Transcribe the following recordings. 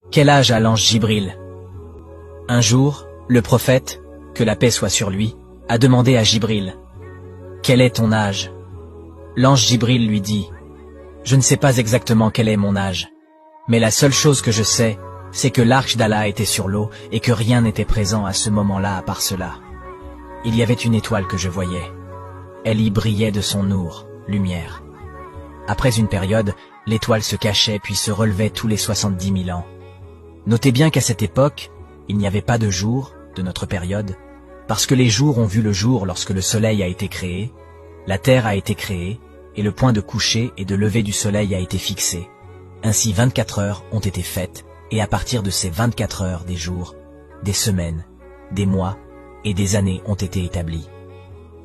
Quel âge a l'ange Jibril? Un jour, le prophète, que la paix soit sur lui, a demandé à Jibril: quel est ton âge? L'ange Jibril lui dit: je ne sais pas exactement quel est mon âge, mais la seule chose que je sais, c'est que l'arche d'Allah était sur l'eau et que rien n'était présent à ce moment-là à part cela. Il y avait une étoile que je voyais. Elle y brillait de son nour, lumière. Après une période, l'étoile se cachait puis se relevait tous les 70 000 ans. Notez bien qu'à cette époque, il n'y avait pas de jour, de notre période, parce que les jours ont vu le jour lorsque le soleil a été créé, la terre a été créée, et le point de coucher et de lever du soleil a été fixé. Ainsi 24 heures ont été faites, et à partir de ces 24 heures, des jours, des semaines, des mois et des années ont été établis.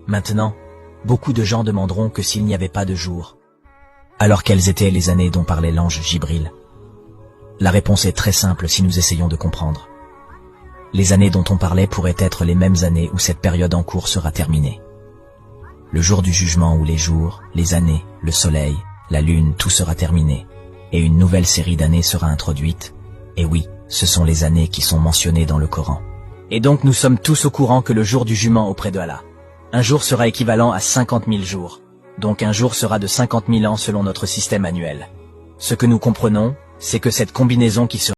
Maintenant, beaucoup de gens demanderont que s'il n'y avait pas de jour, alors quelles étaient les années dont parlait l'ange Jibril? La réponse est très simple si nous essayons de comprendre. Les années dont on parlait pourraient être les mêmes années où cette période en cours sera terminée. Le jour du jugement où les jours, les années, le soleil, la lune, tout sera terminé, et une nouvelle série d'années sera introduite. Et oui, ce sont les années qui sont mentionnées dans le Coran. Et donc nous sommes tous au courant que le jour du jugement auprès de Allah, un jour sera équivalent à 50 000 jours. Donc un jour sera de 50 000 ans selon notre système annuel. Ce que nous comprenons, c'est que cette combinaison qui se